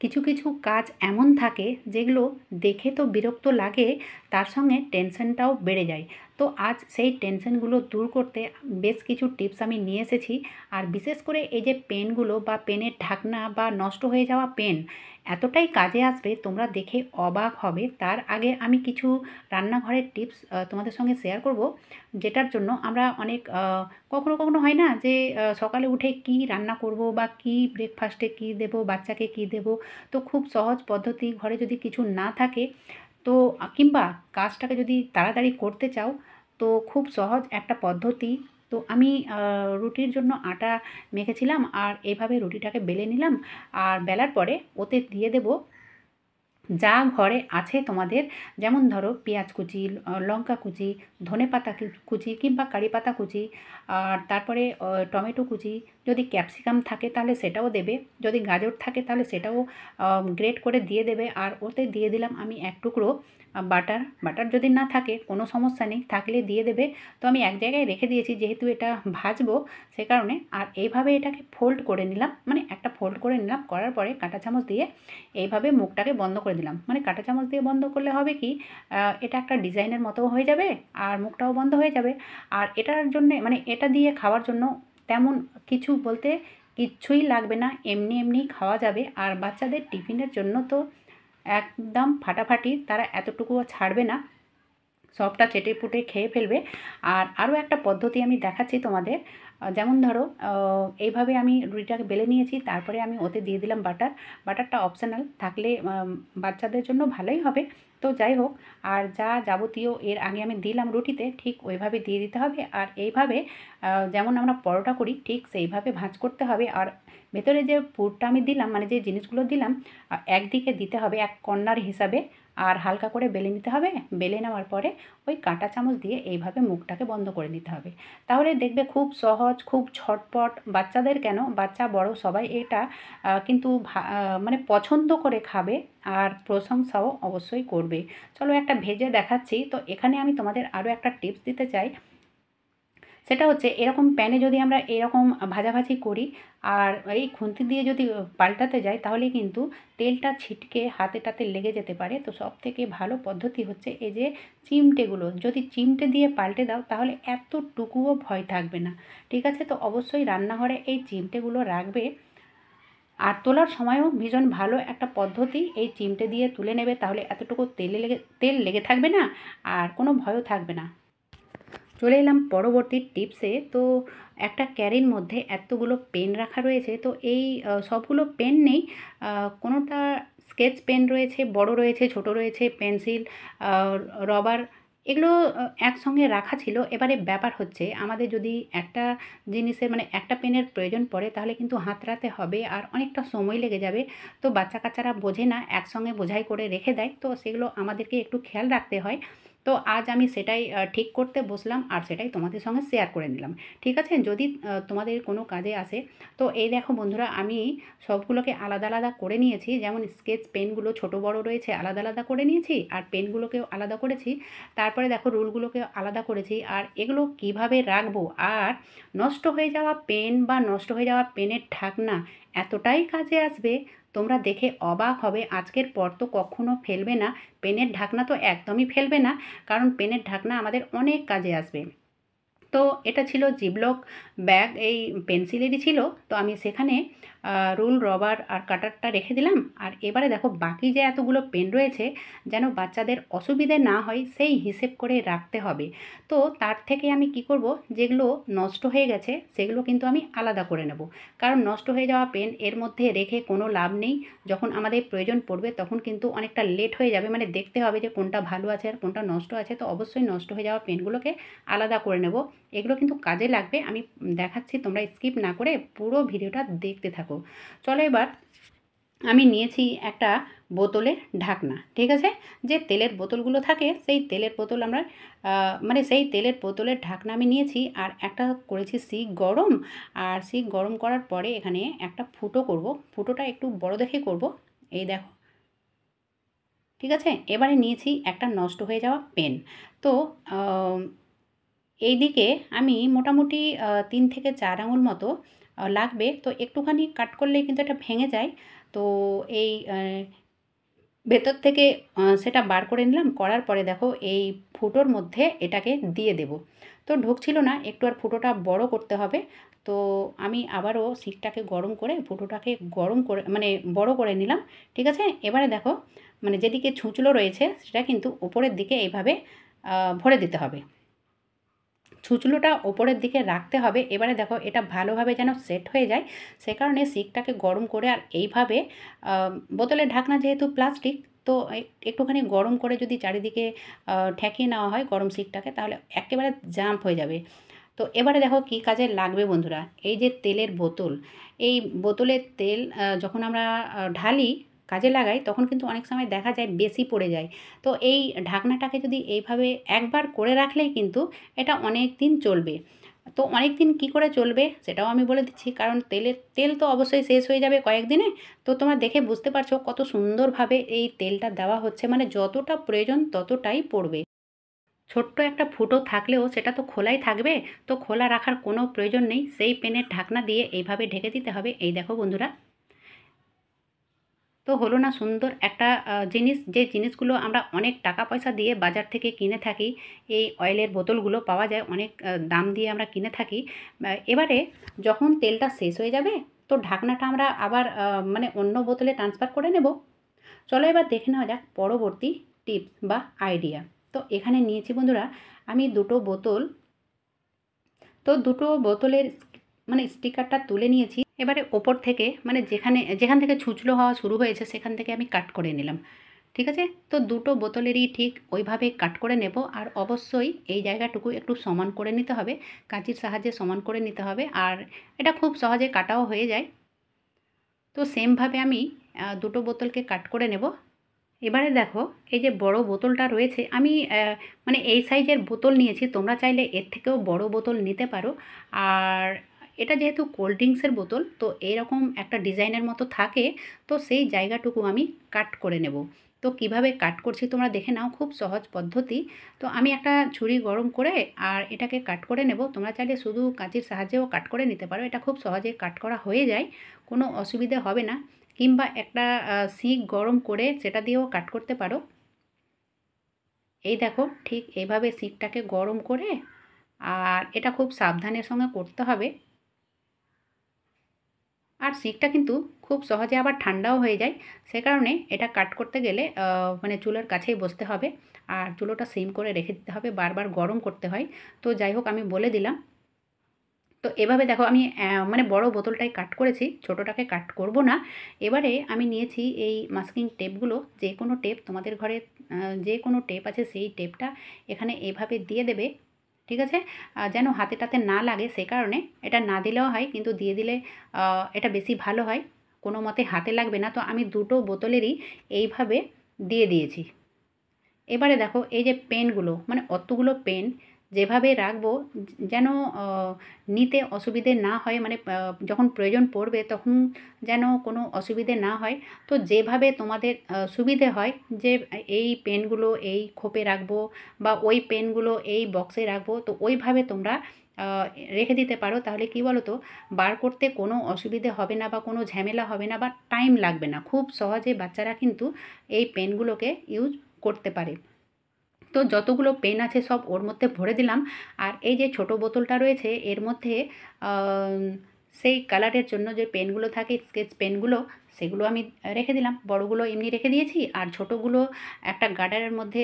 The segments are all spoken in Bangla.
কিছু কিছু কাজ এমন থাকে যেগুলো দেখে তো বিরক্ত লাগে, তার সঙ্গে টেনশনটাও বেড়ে যায়। তো আজ সেই টেনশনগুলো দূর করতে বেশ কিছু টিপস আমি নিয়ে এসেছি। আর বিশেষ করে এই যে পেনগুলো বা পেনের ঢাকনা বা নষ্ট হয়ে যাওয়া পেন এতটাই কাজে আসবে, তোমরা দেখে অবাক হবে। তার আগে আমি কিছু রান্নাঘরের টিপস তোমাদের সঙ্গে শেয়ার করব, যেটার জন্য আমরা অনেক কখনো কখনো হয় না যে সকালে উঠে কি রান্না করব বা কি ব্রেকফাস্টে কি দেব, বাচ্চাকে কি দেব। তো খুব সহজ পদ্ধতি, ঘরে যদি কিছু না থাকে তো কিংবা কাজটাকে যদি তাড়াতাড়ি করতে চাও, তো খুব সহজ একটা পদ্ধতি। তো আমি রুটির জন্য আটা মেখেছিলাম, আর এভাবে রুটিটাকে বেলে নিলাম। আর বেলার পরে ওতে দিয়ে দেব যা ঘরে আছে তোমাদের। যেমন ধরো পেঁয়াজ কুচি, লঙ্কা কুচি, ধনেপাতা কুচি কিংবা কারি পাতা কুচি, আর তারপরে টমেটো কুচি। যদি ক্যাপসিকাম থাকে তাহলে সেটাও দেবে, যদি গাজর থাকে তাহলে সেটাও গ্রেট করে দিয়ে দেবে। আর ওতে দিয়ে দিলাম আমি এক টুকরো বাটার। বাটার যদি না থাকে কোনো সমস্যা নেই, থাকলে দিয়ে দেবে। তো আমি এক জায়গায় রেখে দিয়েছি যেহেতু এটা ভাজবো, সে কারণে। আর এইভাবে এটাকে ফোল্ড করে নিলাম, মানে একটা ফোল্ড করে নিলাম, করার পরে কাঁটা চামচ দিয়ে এইভাবে মুখটাকে বন্ধ করে দিলাম। মানে কাঁটা চামচ দিয়ে বন্ধ করলে হবে কি, এটা একটা ডিজাইনের মতো হয়ে যাবে আর মুখটাও বন্ধ হয়ে যাবে। আর এটার জন্যে মানে এটা দিয়ে খাওয়ার জন্য তেমন কিছু বলতে কিচ্ছুই লাগবে না, এমনি এমনিই খাওয়া যাবে। আর বাচ্চাদের টিফিনের জন্য তো একদম ফাটাফাটি, তারা এতটুকুও ছাড়বে না, সবটা চেটেপুটে খেয়ে ফেলবে। আর আরও একটা পদ্ধতি আমি দেখাচ্ছি তোমাদের। যেমন ধরো এইভাবে আমি রুটিটাকে বেলে নিয়েছি, তারপরে আমি ওতে দিয়ে দিলাম বাটার। বাটারটা অপশনাল, থাকলে বাচ্চাদের জন্য ভালোই হবে। তো যাই হোক, আর যা যাবতীয় এর আগে আমি দিলাম রুটিতে, ঠিক ওইভাবে দিয়ে দিতে হবে। আর এইভাবে যেমন আমরা পরোটা করি ঠিক সেইভাবে ভাঁজ করতে হবে। আর ভেতরে যে পুরটা আমি দিলাম, মানে যে জিনিসগুলো দিলাম, একদিকে দিতে হবে এক কর্নার হিসাবে। আর হালকা করে বেলে নিতে হবে। বেলে নেওয়ার পরে ওই কাঁটা চামচ দিয়ে এইভাবে মুখটাকে বন্ধ করে নিতে হবে। তাহলে দেখবে খুব সহজ, খুব ঝটপট। বাচ্চাদের কেন, বাচ্চা বড় সবাই এটা কিন্তু মানে পছন্দ করে খাবে, আর প্রশংসাও অবশ্যই করবে। চলো একটা ভেজে দেখাচ্ছি। তো এখানে আমি তোমাদের আরও একটা টিপস দিতে চাই। সেটা হচ্ছে এরকম প্যানে যদি আমরা এরকম ভাজাভাজি করি আর এই খুন্তি দিয়ে যদি পাল্টাতে যাই, তাহলে কিন্তু তেলটা ছিটকে হাতে টাতে লেগে যেতে পারে। তো সবথেকে ভালো পদ্ধতি হচ্ছে এই যে চিমটেগুলো, যদি চিমটে দিয়ে পাল্টে দাও তাহলে এতটুকুও ভয় থাকবে না। ঠিক আছে? তো অবশ্যই রান্নাঘরে এই চিমটেগুলো রাখবে। আর তোলার সময়ও ভীষণ ভালো একটা পদ্ধতি, এই চিমটে দিয়ে তুলে নেবে, তাহলে এতটুকু তেল লেগে থাকবে না, আর কোনো ভয়ও থাকবে না। চলে এলাম পরবর্তী টিপসে। তো একটা ক্যারির মধ্যে এতগুলো পেন রাখা রয়েছে। তো এই সবগুলো পেন নেই, কোনোটা স্কেচ পেন রয়েছে, বড় রয়েছে, ছোট রয়েছে, পেন্সিল, রবার, এগুলো একসঙ্গে রাখা ছিল। এবারে ব্যাপার হচ্ছে আমাদের যদি একটা জিনিসের মানে একটা পেনের প্রয়োজন পড়ে, তাহলে কিন্তু হাতড়াতে হবে আর অনেকটা সময় লেগে যাবে। তো বাচ্চা কাচ্চারা বোঝে না, একসঙ্গে বোঝাই করে রেখে দেয়। তো সেগুলো আমাদেরকে একটু খেয়াল রাখতে হয়। তো আজ আমি সেটাই ঠিক করতে বসলাম, আর সেটাই তোমাদের সঙ্গে শেয়ার করে নিলাম। ঠিক আছে? যদি তোমাদের কোনো কাজে আসে। তো এই দেখো বন্ধুরা, আমি সবগুলোকে আলাদা আলাদা করে নিয়েছি। যেমন স্কেচ পেনগুলো ছোট বড় রয়েছে, আলাদা আলাদা করে নিয়েছি, আর পেনগুলোকেও আলাদা করেছি। তারপরে দেখো রুলগুলোকেও আলাদা করেছি। আর এগুলো কিভাবে রাখবো, আর নষ্ট হয়ে যাওয়া পেন বা নষ্ট হয়ে যাওয়া পেনের ঢাকনা এতটাই কাজে আসবে, তোমরা দেখে অবাক হবে। আজকের পর তো কখনো ফেলবে না, পেনের ঢাকনা তো একদমই ফেলবে না, কারণ পেনের ঢাকনা আমাদের অনেক কাজে আসবে। তো এটা ছিল জিবলক ব্যাগ, এই পেন্সিলেরই ছিল। তো আমি সেখানে রুল, রবার আর কাটারটা রেখে দিলাম। আর এবারে দেখো বাকি যে এতগুলো পেন রয়েছে, যেন বাচ্চাদের অসুবিধে না হয় সেই হিসেব করে রাখতে হবে। তো তার থেকে আমি কি করব, যেগুলো নষ্ট হয়ে গেছে সেগুলো কিন্তু আমি আলাদা করে নেব। কারণ নষ্ট হয়ে যাওয়া পেন এর মধ্যে রেখে কোনো লাভ নেই। যখন আমাদের প্রয়োজন পড়বে তখন কিন্তু অনেকটা লেট হয়ে যাবে, মানে দেখতে হবে যে কোনটা ভালো আছে আর কোনটা নষ্ট আছে। তো অবশ্যই নষ্ট হয়ে যাওয়া পেনগুলোকে আলাদা করে নেব। এগুলো কিন্তু কাজে লাগবে। আমি দেখাচ্ছি, তোমরা স্কিপ না করে পুরো ভিডিওটা দেখতে থাকো। চলো এবার আমি নিয়েছি একটা বোতলের ঢাকনা। ঠিক আছে? যে তেলের বোতলগুলো থাকে সেই তেলের বোতল আমরা মানে সেই তেলের বোতলের ঢাকনা আমি নিয়েছি। আর একটা করেছি শিক গরম। আর শিক গরম করার পরে এখানে একটা ফুটো করব। ফুটোটা একটু বড় দেখে করব। এই দেখো। ঠিক আছে? এবারে নিয়েছি একটা নষ্ট হয়ে যাওয়া পেন। তো এইদিকে আমি মোটামুটি ৩ থেকে ৪ আঙুল মতো লাগবে। তো একটুখানি কাট করলেই কিন্তু এটা ভেঙে যায়। তো এই ভেতর থেকে সেটা বার করে নিলাম। করার পরে দেখো এই ফুটোর মধ্যে এটাকে দিয়ে দেব। তো ঢুকছিল না, একটু আর ফুটোটা বড় করতে হবে। তো আমি আবারও শিকটাকে গরম করে ফুটোটাকে গরম করে মানে বড় করে নিলাম। ঠিক আছে? এবারে দেখো মানে যেদিকে ছুঁচলো রয়েছে সেটা কিন্তু ওপরের দিকে এইভাবে ভরে দিতে হবে। ছুঁচলোটা ওপরের দিকে রাখতে হবে। এবারে দেখো এটা ভালোভাবে যেন সেট হয়ে যায়, সে কারণে শিকটাকে গরম করে আর এইভাবে বোতলের ঢাকনা যেহেতু প্লাস্টিক, তো একটুখানি গরম করে যদি চারিদিকে ঠেকিয়ে নেওয়া হয় গরম শিকটাকে, তাহলে একেবারে জাম্প হয়ে যাবে। তো এবারে দেখো কী কাজে লাগবে বন্ধুরা, এই যে তেলের বোতল, এই বোতলের তেল যখন আমরা ঢালি কাজে লাগাই তখন কিন্তু অনেক সময় দেখা যায় বেশি পড়ে যায়। তো এই ঢাকনাটাকে যদি এইভাবে একবার করে রাখলেই কিন্তু এটা অনেক দিন চলবে। তো অনেক দিন কী করে চলবে সেটাও আমি বলে দিচ্ছি, কারণ তেল তো অবশ্যই শেষ হয়ে যাবে কয়েকদিনে। তো তোমরা দেখে বুঝতে পারছো কত সুন্দরভাবে এই তেলটা দেওয়া হচ্ছে, মানে যতটা প্রয়োজন ততটাই পড়বে। ছোট্ট একটা ফুটো থাকলেও সেটা তো খোলাই থাকবে, তো খোলা রাখার কোনো প্রয়োজন নেই। সেই পেনের ঢাকনা দিয়ে এইভাবে ঢেকে দিতে হবে। এই দেখো বন্ধুরা, তো হলো না সুন্দর একটা জিনিস, যে জিনিসগুলো আমরা অনেক টাকা পয়সা দিয়ে বাজার থেকে কিনে থাকি। এই অয়েলের বোতলগুলো পাওয়া যায় অনেক দাম দিয়ে আমরা কিনে থাকি। এবারে যখন তেলটা শেষ হয়ে যাবে তো ঢাকনাটা আমরা আবার মানে অন্য বোতলে ট্রান্সফার করে নেব। চলো এবার দেখে নেওয়া যাক পরবর্তী টিপস বা আইডিয়া। তো এখানে নিয়েছি বন্ধুরা আমি দুটো বোতল। তো দুটো বোতলের মানে স্টিকারটা তুলে নিয়েছি। এবারে ওপর থেকে মানে যেখান থেকে ছুঁচলো হওয়া শুরু হয়েছে সেখান থেকে আমি কাট করে নিলাম। ঠিক আছে? তো দুটো বোতলেরই ঠিক ওইভাবে কাট করে নেব। আর অবশ্যই এই জায়গাটুকু একটু সমান করে নিতে হবে, কাঁচির সাহায্যে সমান করে নিতে হবে। আর এটা খুব সহজে কাটাও হয়ে যায়। তো সেমভাবে আমি দুটো বোতলকে কাট করে নেব। এবারে দেখো এই যে বড় বোতলটা রয়েছে, আমি মানে এই সাইজের বোতল নিয়েছি, তোমরা চাইলে এর থেকেও বড় বোতল নিতে পারো। আর এটা যেহেতু কোল্ড ড্রিঙ্কসের বোতল, তো এরকম একটা ডিজাইনের মতো থাকে। তো সেই জায়গাটুকু আমি কাট করে নেব। তো কিভাবে কাট করছি তোমরা দেখে নাও, খুব সহজ পদ্ধতি। তো আমি একটা ছুরি গরম করে আর এটাকে কাট করে নেব। তোমরা চাইলে শুধু কাঁচির সাহায্যেও কাট করে নিতে পারো, এটা খুব সহজে কাট করা হয়ে যায়, কোনো অসুবিধে হবে না। কিংবা একটা শিক গরম করে সেটা দিয়েও কাট করতে পারো। এই দেখো ঠিক এইভাবে শিকটাকে গরম করে, আর এটা খুব সাবধানের সঙ্গে করতে হবে। আর শিকটা কিন্তু খুব সহজে আবার ঠান্ডাও হয়ে যায়, সে কারণে এটা কাট করতে গেলে মানে চুলার কাছেই বসতে হবে। আর চুলোটা সিম করে রেখে দিতে হবে, বারবার গরম করতে হয়। তো যাই হোক আমি বলে দিলাম। তো এভাবে দেখো আমি মানে বড় বোতলটাই কাট করেছি, ছোটোটাকে কাট করব না। এবারে আমি নিয়েছি এই মাস্কিং টেপগুলো, যে কোনো টেপ তোমাদের ঘরে যে কোনো টেপ আছে সেই টেপটা এখানে এভাবে দিয়ে দেবে। ঠিক আছে? যেন হাতে টাতে না লাগে সে কারণে, এটা না দিলেও হয় কিন্তু দিয়ে দিলে এটা বেশি ভালো হয়। কোনো মতে হাতে লাগবে না। তো আমি দুটো বোতলেরই এইভাবে দিয়ে দিয়েছি। এবারে দেখো এই যে পেনগুলো মানে অতগুলো পেন যেভাবে রাখবো যেন নিতে অসুবিধে না হয়, মানে যখন প্রয়োজন পড়বে তখন যেন কোনো অসুবিধে না হয়। তো যেভাবে তোমাদের সুবিধে হয়, যে এই পেনগুলো এই খোপে রাখবো বা ওই পেনগুলো এই বক্সে রাখবো, তো ওইভাবে তোমরা রেখে দিতে পারো। তাহলে কি বলো তো, বার করতে কোনো অসুবিধে হবে না বা কোনো ঝামেলা হবে না বা টাইম লাগবে না। খুব সহজে বাচ্চারা কিন্তু এই পেনগুলোকে ইউজ করতে পারে। তো যতগুলো পেন আছে সব ওর মধ্যে ভরে দিলাম। আর এই যে ছোটো বোতলটা রয়েছে এর মধ্যে আম, সেই কালারের জন্য যে পেনগুলো থাকে স্কেচ পেনগুলো, সেগুলো আমি রেখে দিলাম। বড়গুলো এমনি রেখে দিয়েছি আর ছোটোগুলো একটা গার্ডারের মধ্যে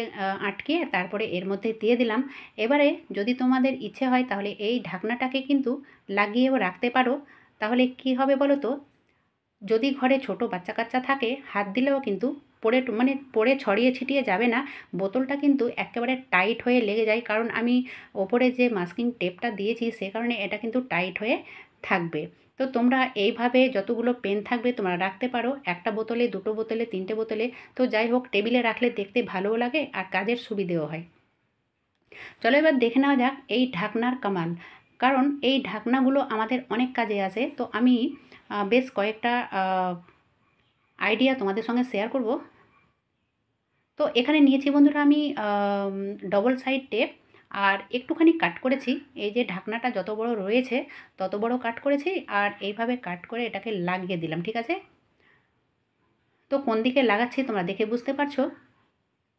আটকে তারপরে এর মধ্যে দিয়ে দিলাম। এবারে যদি তোমাদের ইচ্ছে হয় তাহলে এই ঢাকনাটাকে কিন্তু লাগিয়েও রাখতে পারো। তাহলে কি হবে বলো তো, যদি ঘরে ছোট বাচ্চা কাচ্চা থাকে হাত দিলেও কিন্তু মানে পড়ে ছড়িয়ে ছিটিয়ে যাবে না। বোতলটা কিন্তু একেবারে টাইট হয়ে লেগে যায়, কারণ আমি ওপরে যে মাস্কিং টেপটা দিয়েছি সে কারণে এটা কিন্তু টাইট হয়ে থাকবে। তো তোমরা এইভাবে যতগুলো পেন থাকবে তোমরা রাখতে পারো, একটা বোতলে দুটো বোতলে তিনটে বোতলে। তো যাই হোক টেবিলে রাখলে দেখতে ভালোও লাগে আর কাজের সুবিধেও হয়। চলো এবার দেখে নেওয়া যাক এই ঢাকনার কামান, কারণ এই ঢাকনাগুলো আমাদের অনেক কাজে আসে। তো আমি বেশ কয়েকটা আইডিয়া তোমাদের সঙ্গে শেয়ার করব। তো এখানে নিয়েছি বন্ধুরা আমি ডবল সাইড টেপ আর একটুখানি কাট করেছি, এই যে ঢাকনাটা যত বড় রয়েছে তত বড় কাট করেছি, আর এইভাবে কাট করে এটাকে লাগিয়ে দিলাম। ঠিক আছে, তো কোন দিকে লাগাচ্ছি তোমরা দেখে বুঝতে পারছো।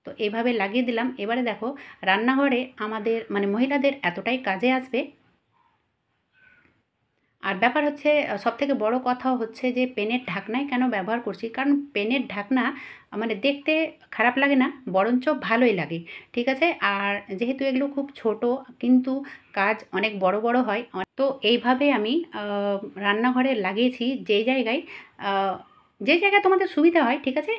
তো এভাবে লাগিয়ে দিলাম। এবারে দেখো, রান্নাঘরে আমাদের মানে মহিলাদের এতটাই কাজে আসবে। আর ব্যাপার হচ্ছে, সবথেকে বড় কথা হচ্ছে যে পেনের ঢাকনাই কেন ব্যবহার করছি, কারণ পেনের ঢাকনা মানে দেখতে খারাপ লাগে না, বরঞ্চ ভালোই লাগে। ঠিক আছে, আর যেহেতু এগুলো খুব ছোট, কিন্তু কাজ অনেক বড় বড় হয়। তো এইভাবে আমি রান্নাঘরে লাগিয়েছি, যে জায়গায় তোমাদের সুবিধা হয়। ঠিক আছে,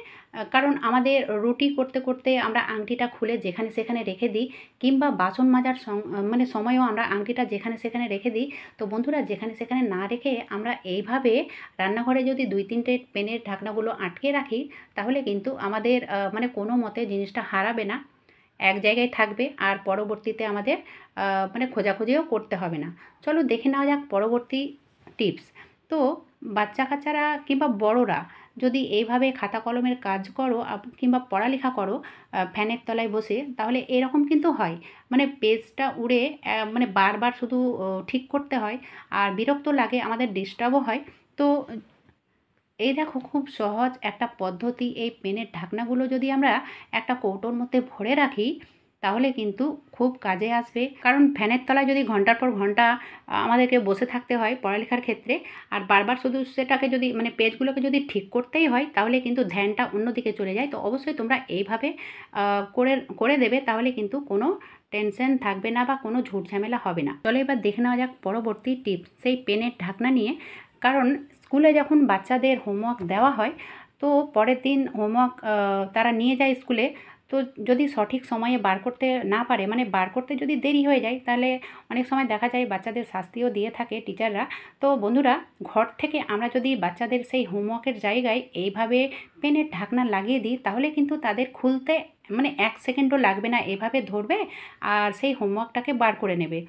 কারণ আমাদের রুটি করতে করতে আমরা আংটিটা খুলে যেখানে সেখানে রেখে দিই, কিংবা বাসন মাজার মানে সময়ও আমরা আংটিটা যেখানে সেখানে রেখে দিই। তো বন্ধুরা, যেখানে সেখানে না রেখে আমরা এইভাবে রান্নাঘরে যদি 2-3টে পেনের ঢাকনাগুলো আটকে রাখি, তাহলে কিন্তু আমাদের মানে কোনো মতে জিনিসটা হারাবে না, এক জায়গায় থাকবে, আর পরবর্তীতে আমাদের মানে খোঁজাখুঁজিও করতে হবে না। চলো দেখে নেওয়া যাক পরবর্তী টিপস। তো বাচ্চা কাচ্চারা কিংবা বড়রা যদি এইভাবে খাতা কলমের কাজ করো কিংবা পড়ালেখা করো ফ্যানের তলায় বসে, তাহলে এরকম কিন্তু হয়, মানে পেজটা উড়ে মানে বারবার শুধু ঠিক করতে হয়, আর বিরক্ত লাগে, আমাদের ডিস্টার্বও হয়। তো এই দেখো, খুব সহজ একটা পদ্ধতি। এই পেনের ঢাকনাগুলো যদি আমরা একটা কৌটোর মধ্যে ভরে রাখি, তাহলে কিন্তু খুব কাজে আসবে। কারণ ফ্যানের তলায় যদি ঘন্টার পর ঘন্টা আমাদেরকে বসে থাকতে হয় পড়ালেখার ক্ষেত্রে, আর বারবার শুধু সেটাকে যদি মানে পেজগুলোকে যদি ঠিক করতেই হয়, তাহলে কিন্তু ধ্যানটা অন্যদিকে চলে যায়। তো অবশ্যই তোমরা এইভাবে করে করে দেবে, তাহলে কিন্তু কোনো টেনশন থাকবে না বা কোনো ঝুট ঝামেলা হবে না। চলো এবার দেখে নেওয়া যাক পরবর্তী টিপস, সেই পেনের ঢাকনা নিয়ে। কারণ স্কুলে যখন বাচ্চাদের হোমওয়ার্ক দেওয়া হয়, তো পরের দিন হোমওয়ার্ক তারা নিয়ে যায় স্কুলে। তো যদি সঠিক সময়ে বার করতে না পারে, মানে বার করতে যদি দেরি হয়ে যায়, তাহলে অনেক সময় দেখা যায় বাচ্চাদের শাস্তিও দিয়ে থাকে টিচাররা। তো বন্ধুরা, ঘর থেকে আমরা যদি বাচ্চাদের সেই হোমওয়ার্কের জায়গায় এইভাবে পেনের ঢাকনা লাগিয়ে দিই, তাহলে কিন্তু তাদের খুলতে মানে 1 সেকেন্ডও লাগবে না, এভাবে ধরবে আর সেই হোমওয়ার্কটাকে বার করে নেবে।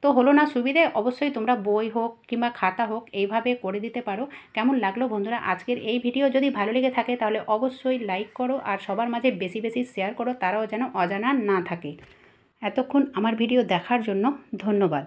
তো হলো না সুবিধে? অবশ্যই তোমরা বই হোক কিংবা খাতা হোক এইভাবে করে দিতে পারো। কেমন লাগলো বন্ধুরা আজকের এই ভিডিও? যদি ভালো লেগে থাকে তাহলে অবশ্যই লাইক করো, আর সবার মাঝে বেশি বেশি শেয়ার করো, তারাও যেন অজানা না থাকে। এতক্ষণ আমার ভিডিও দেখার জন্য ধন্যবাদ।